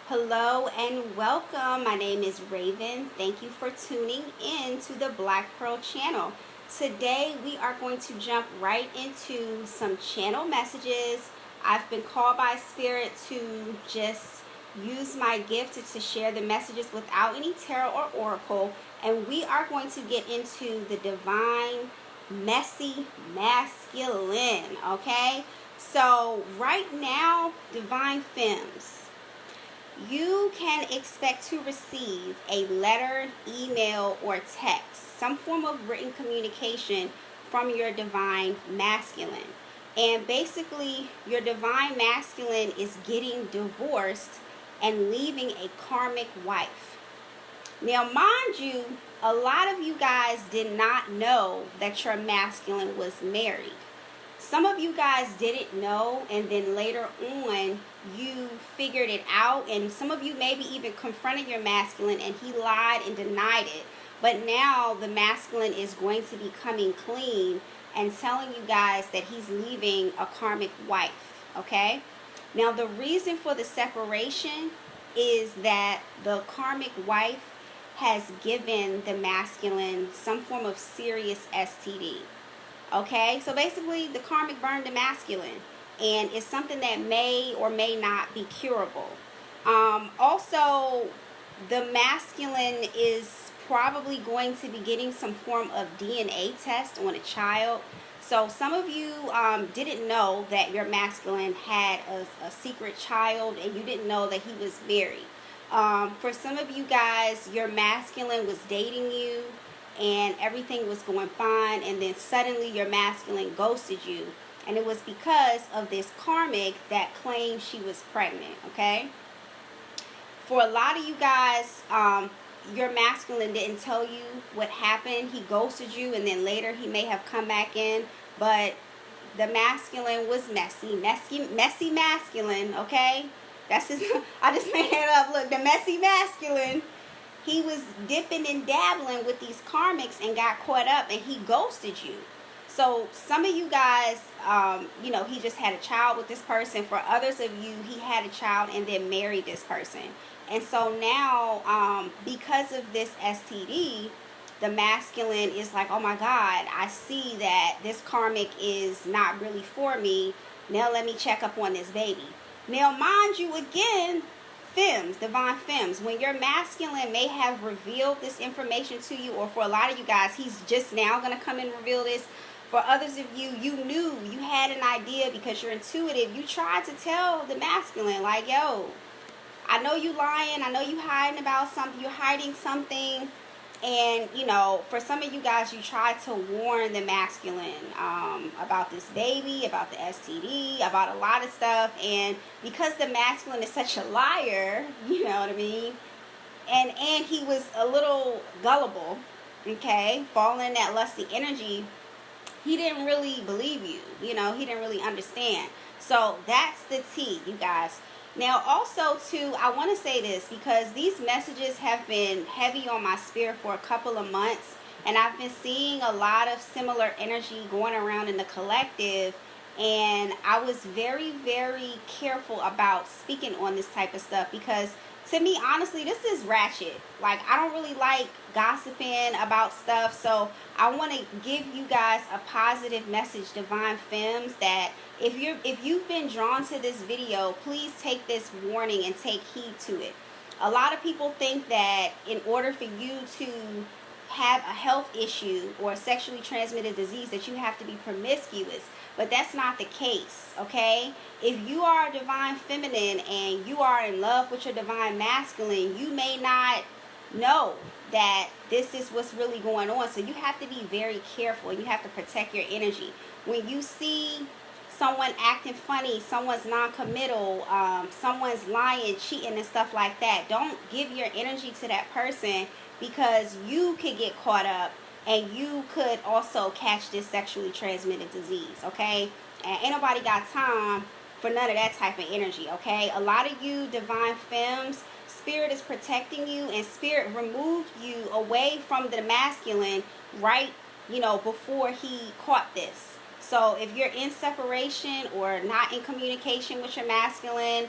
Hello and welcome. My name is Raven. Thank you for tuning in to the Black Pearl channel. Today we are going to jump right into some channel messages. I've been called by Spirit to just use my gift to share the messages without any tarot or oracle. And we are going to get into the divine, messy masculine. Okay? So right now, divine femmes, you can expect to receive a letter, email, or text, some form of written communication from your divine masculine. And basically, your divine masculine is getting divorced and leaving a karmic wife. Now, mind you, a lot of you guys did not know that your masculine was married. Some of you guys didn't know, and then later on you figured it out, and some of you maybe even confronted your masculine and he lied and denied it. But now the masculine is going to be coming clean and telling you guys that he's leaving a karmic wife, okay? Now the reason for the separation is that the karmic wife has given the masculine some form of serious STD. Okay, so basically the karmic burned the masculine, and it's something that may or may not be curable. Also, the masculine is probably going to be getting some form of DNA test on a child. So some of you didn't know that your masculine had a secret child, and you didn't know that he was married. For some of you guys, your masculine was dating you and everything was going fine, and then suddenly your masculine ghosted you, and it was because of this karmic that claimed she was pregnant. Okay, for a lot of you guys, your masculine didn't tell you what happened. He ghosted you, and then later he may have come back in, but the masculine was messy masculine. Okay, that's his I just made it up. Look, the messy masculine. He was dipping and dabbling with these karmics and got caught up, and he ghosted you. So some of you guys, he just had a child with this person. For others of you, he had a child and then married this person. And so now, because of this STD, the masculine is like, oh my God, I see that this karmic is not really for me. Now let me check up on this baby. Now, mind you, again, femmes, divine femmes, when your masculine may have revealed this information to you, or for a lot of you guys, he's just now going to come and reveal this. For others of you, you knew, you had an idea because you're intuitive. You tried to tell the masculine, like, yo, I know you lying. I know you hiding about something. You're hiding something. And, for some of you guys, you tried to warn the masculine about this baby, about the STD, about a lot of stuff. And because the masculine is such a liar, you know what I mean? And he was a little gullible, okay, falling in that lusty energy. He didn't really believe you, he didn't really understand. So that's the tea, you guys. Now, also, too, I want to say this because these messages have been heavy on my spirit for a couple of months, and I've been seeing a lot of similar energy going around in the collective, and I was very, very careful about speaking on this type of stuff because, to me, honestly, this is ratchet. Like, I don't really like gossiping about stuff, so I want to give you guys a positive message, divine femmes, that if you've been drawn to this video, please take this warning and take heed to it. A lot of people think that in order for you to have a health issue or a sexually transmitted disease that you have to be promiscuous, but that's not the case, okay? If you are a divine feminine and you are in love with your divine masculine, you may not know that this is what's really going on. So you have to be very careful. You have to protect your energy. When you see someone acting funny, someone's non-committal, someone's lying, cheating, and stuff like that, don't give your energy to that person because you could get caught up and you could also catch this sexually transmitted disease, okay? And ain't nobody got time for none of that type of energy, okay? A lot of you divine femmes, Spirit is protecting you, and Spirit removed you away from the masculine right, before he caught this. So if you're in separation or not in communication with your masculine,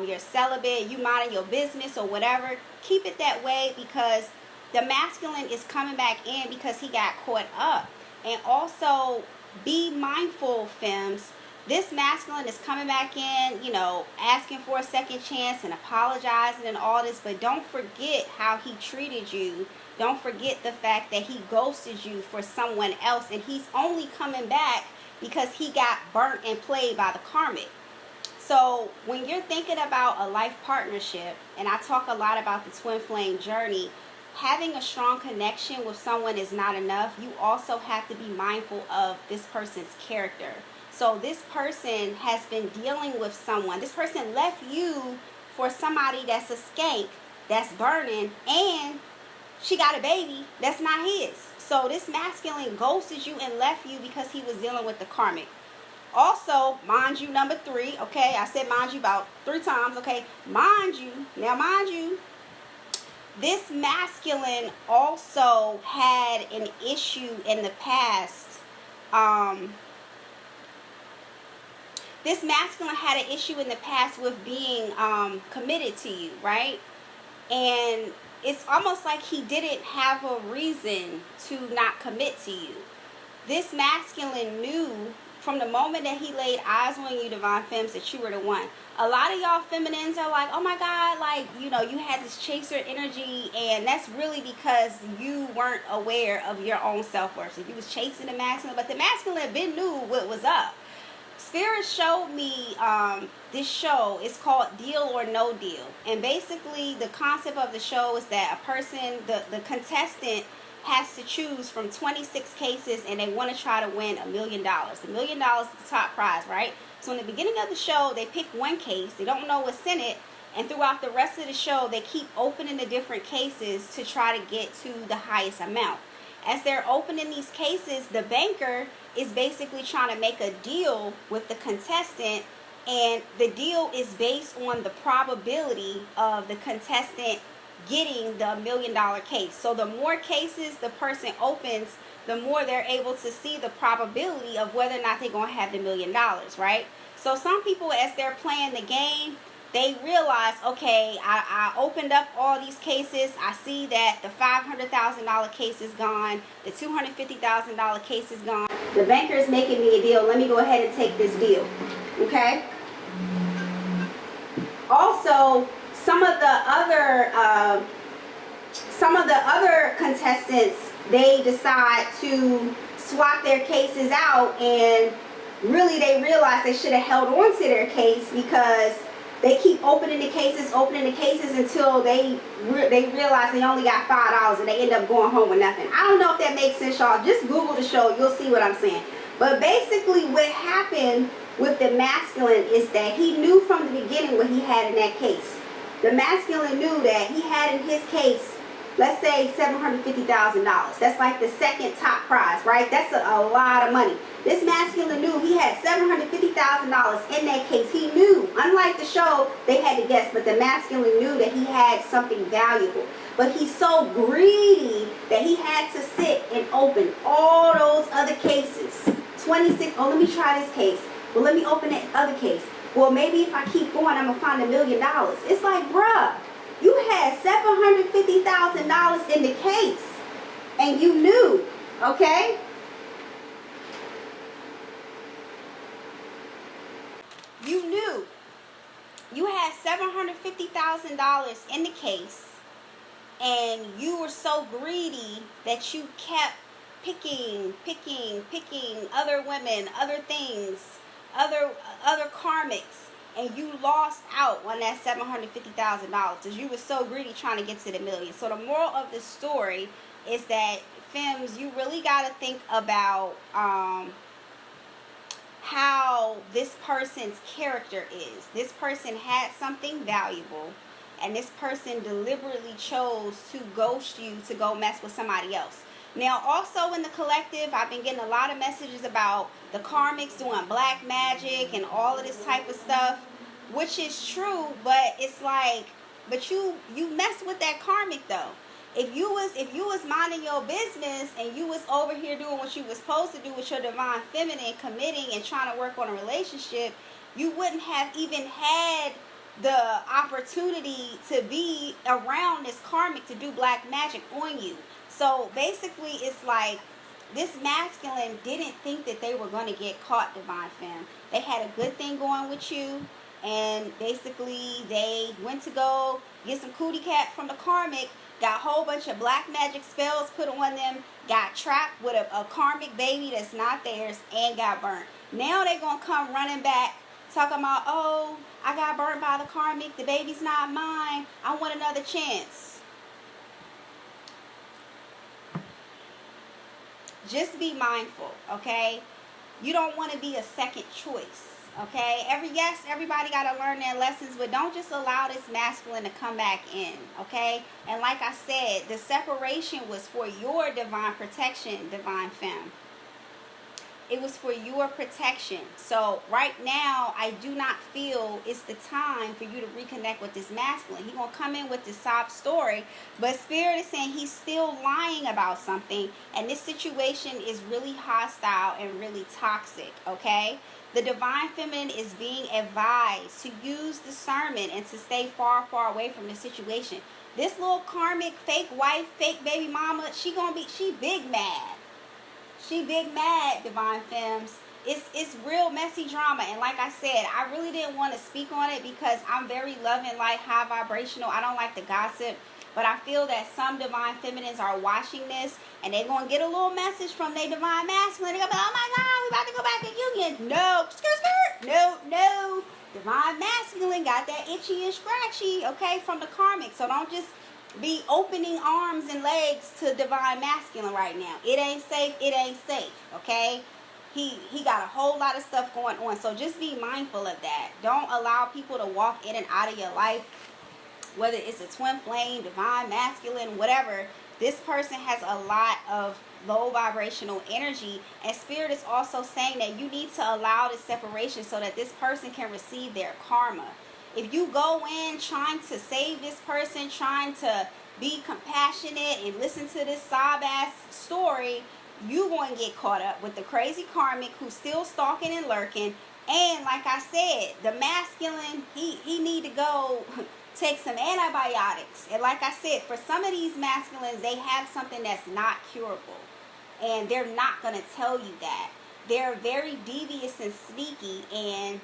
you're celibate, you minding your business or whatever, keep it that way, because the masculine is coming back in because he got caught up. And also be mindful, femmes. This masculine is coming back in, you know, asking for a second chance and apologizing and all this, but don't forget how he treated you. Don't forget the fact that he ghosted you for someone else, and he's only coming back because he got burnt and played by the karmic. So when you're thinking about a life partnership, and I talk a lot about the twin flame journey, having a strong connection with someone is not enough. You also have to be mindful of this person's character. So this person has been dealing with someone. This person left you for somebody that's a skank, that's burning, and she got a baby that's not his. So this masculine ghosted you and left you because he was dealing with the karmic. Also, mind you, number 3, okay? I said mind you about 3 times, okay? Mind you, this masculine also had an issue in the past. This masculine had an issue in the past with being committed to you, right? And it's almost like he didn't have a reason to not commit to you. This masculine knew from the moment that he laid eyes on you, divine femmes, that you were the one. A lot of y'all feminines are like, oh my God, like, you know, you had this chaser energy, and that's really because you weren't aware of your own self-worth. So you was chasing the masculine, but the masculine been knew what was up. Spirit showed me this show. It's called Deal or No Deal. And basically the concept of the show is that a person, the contestant, has to choose from 26 cases, and they want to try to win $1 million. $1 million is the top prize, right? So in the beginning of the show, they pick one case. They don't know what's in it. And throughout the rest of the show, they keep opening the different cases to try to get to the highest amount. As they're opening these cases, the banker is basically trying to make a deal with the contestant, and the deal is based on the probability of the contestant getting the $1 million case. So the more cases the person opens, the more they're able to see the probability of whether or not they're going to have the $1 million, right? So some people, as they're playing the game, they realize, okay, I opened up all these cases. I see that the $500,000 case is gone. The $250,000 case is gone. The banker is making me a deal. Let me go ahead and take this deal. Okay? Also, some of the other contestants, they decide to swap their cases out, and really they realize they should have held on to their case, because they keep opening the cases until they realize they only got $5 and they end up going home with nothing. I don't know if that makes sense, y'all. Just Google the show. You'll see what I'm saying. But basically what happened with the masculine is that he knew from the beginning what he had in that case. The masculine knew that he had in his case, let's say $750,000. That's like the second top prize, right? That's a lot of money. This masculine knew he had $750,000 in that case. He knew, unlike the show, they had to guess, but the masculine knew that he had something valuable. But he's so greedy that he had to sit and open all those other cases. 26, oh, let me try this case. Well, let me open that other case. Well, maybe if I keep going, I'm going to find $1 million. It's like, bruh, you had $750,000 in the case, and you knew, okay? You knew. You had $750,000 in the case, and you were so greedy that you kept picking other women, other things, other karmics, and you lost out on that $750,000 because you were so greedy trying to get to the million. So the moral of the story is that, femmes, you really got to think about how this person's character is. This person had something valuable, and this person deliberately chose to ghost you to go mess with somebody else. Now, also in the collective, I've been getting a lot of messages about the karmics doing black magic and all of this type of stuff, which is true, but it's like, but you mess with that karmic though. If you was minding your business and you was over here doing what you was supposed to do with your divine feminine, committing and trying to work on a relationship, you wouldn't have even had the opportunity to be around this karmic to do black magic on you. So basically, it's like this masculine didn't think that they were going to get caught, divine femme. They had a good thing going with you, and basically they went to go get some cootie cat from the karmic, got a whole bunch of black magic spells put on them, got trapped with a karmic baby that's not theirs, and got burnt. Now they going to come running back talking about, oh, I got burnt by the karmic, the baby's not mine, I want another chance. Just be mindful, okay? You don't want to be a second choice, okay? Everybody got to learn their lessons, but don't just allow this masculine to come back in, okay? And like I said, the separation was for your divine protection, divine femme. It was for your protection. So right now, I do not feel it's the time for you to reconnect with this masculine. He's going to come in with this sob story, but Spirit is saying he's still lying about something, and this situation is really hostile and really toxic, okay? The divine feminine is being advised to use discernment and to stay far, far away from the situation. This little karmic fake wife, fake baby mama, she big mad. She big mad, divine femmes. It's real messy drama. And like I said, I really didn't want to speak on it because I'm very loving, light, high vibrational. I don't like the gossip. But I feel that some divine feminines are watching this and they're going to get a little message from their divine masculine. They're going to be, oh my God, we about to go back in union. No, skirt. No. Divine masculine got that itchy and scratchy, okay, from the karmic. So don't just be opening arms and legs to divine masculine right now. It ain't safe, okay? He got a whole lot of stuff going on, so just be mindful of that. Don't allow people to walk in and out of your life, whether it's a twin flame, divine masculine, whatever. This person has a lot of low vibrational energy, and Spirit is also saying that you need to allow this separation so that this person can receive their karma. If you go in trying to save this person, trying to be compassionate and listen to this sob-ass story, you're going to get caught up with the crazy karmic who's still stalking and lurking. And like I said, the masculine, he need to go take some antibiotics. And like I said, for some of these masculines, they have something that's not curable. And they're not going to tell you that. They're very devious and sneaky, and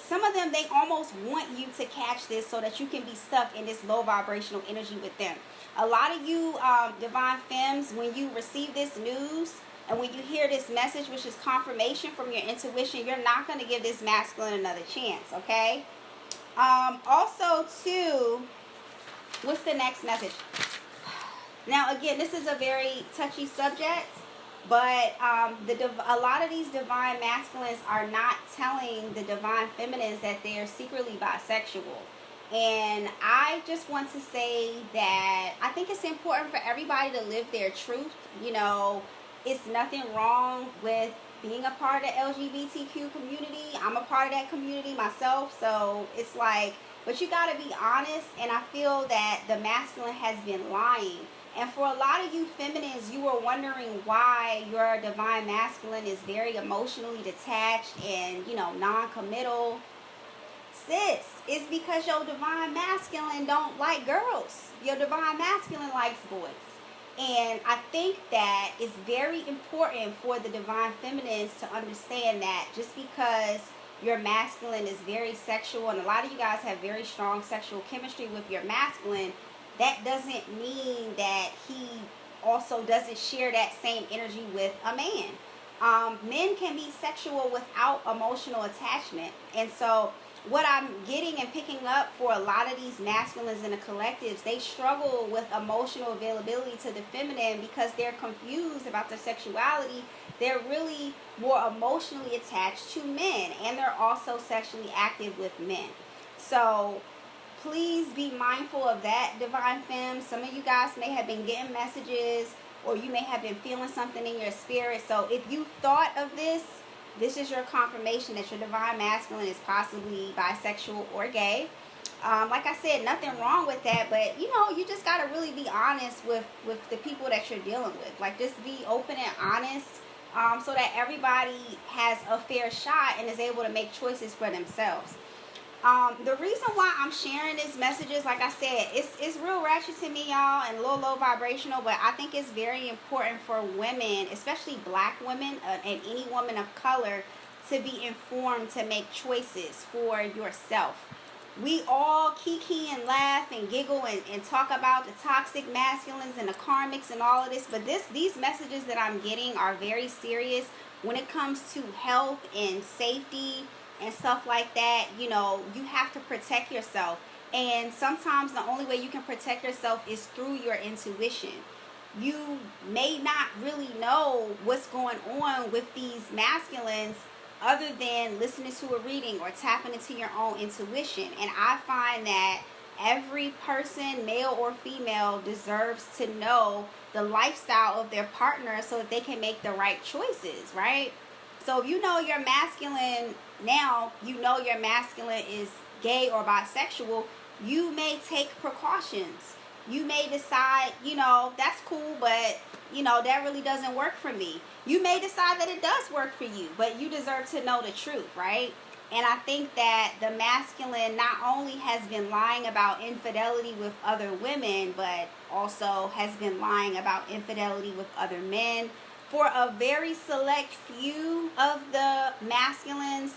some of them, they almost want you to catch this so that you can be stuck in this low vibrational energy with them. A lot of you divine femmes, when you receive this news and when you hear this message, which is confirmation from your intuition, you're not going to give this masculine another chance, okay? Also, too, what's the next message? Now, again, this is a very touchy subject. But a lot of these divine masculines are not telling the divine feminines that they are secretly bisexual. And I just want to say that I think it's important for everybody to live their truth. You know, it's nothing wrong with being a part of the LGBTQ community. I'm a part of that community myself. So it's like, but you got to be honest. And I feel that the masculine has been lying. And for a lot of you feminines, you were wondering why your divine masculine is very emotionally detached and, you know, non-committal. Sis, it's because your divine masculine don't like girls. Your divine masculine likes boys. And I think that it's very important for the divine feminines to understand that just because your masculine is very sexual, and a lot of you guys have very strong sexual chemistry with your masculine, that doesn't mean that he also doesn't share that same energy with a man. Men can be sexual without emotional attachment. And so what I'm getting and picking up for a lot of these masculines in the collectives, they struggle with emotional availability to the feminine because they're confused about their sexuality. They're really more emotionally attached to men, and they're also sexually active with men. So please be mindful of that, divine femme. Some of you guys may have been getting messages, or you may have been feeling something in your spirit. So if you thought of this, this is your confirmation that your divine masculine is possibly bisexual or gay. Like I said, nothing wrong with that, but you know, you just gotta really be honest with the people that you're dealing with. Like, just be open and honest, so that everybody has a fair shot and is able to make choices for themselves. The reason why I'm sharing these messages, like I said, it's real ratchet to me, y'all, and a little low vibrational, but I think it's very important for women, especially black women, and any woman of color, to be informed to make choices for yourself. We all kiki and laugh and giggle and talk about the toxic masculines and the karmics and all of this, but these messages that I'm getting are very serious when it comes to health and safety and stuff like that. You know, you have to protect yourself, and sometimes the only way you can protect yourself is through your intuition. You may not really know what's going on with these masculines other than listening to a reading or tapping into your own intuition. And I find that every person, male or female, deserves to know the lifestyle of their partner so that they can make the right choices, right? So if you know your masculine now, you know your masculine is gay or bisexual, you may take precautions. You may decide, you know, that's cool, but, you know, that really doesn't work for me. You may decide that it does work for you, but you deserve to know the truth, right? And I think that the masculine not only has been lying about infidelity with other women, but also has been lying about infidelity with other men. For a very select few of the masculines,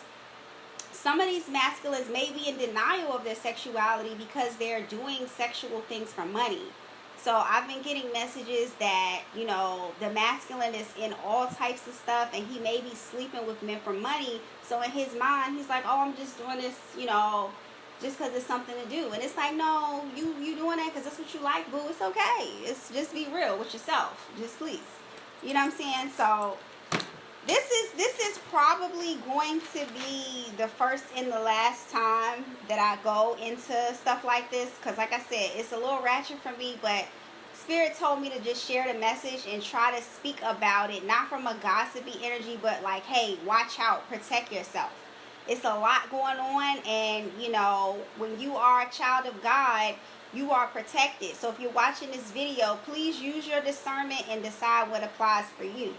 some of these masculines may be in denial of their sexuality because they're doing sexual things for money. So I've been getting messages that, you know, the masculine is in all types of stuff and he may be sleeping with men for money. So in his mind, he's like, oh, I'm just doing this, you know, just because it's something to do. And it's like, no, you doing that because that's what you like, boo. It's okay. It's just be real with yourself. Just please. You know what I'm saying? So this is probably going to be the first and the last time that I go into stuff like this, because like I said, it's a little ratchet for me, but Spirit told me to just share the message and try to speak about it, not from a gossipy energy, but like, hey, watch out, protect yourself. It's a lot going on, and you know, when you are a child of God, you are protected. So if you're watching this video, please use your discernment and decide what applies for you.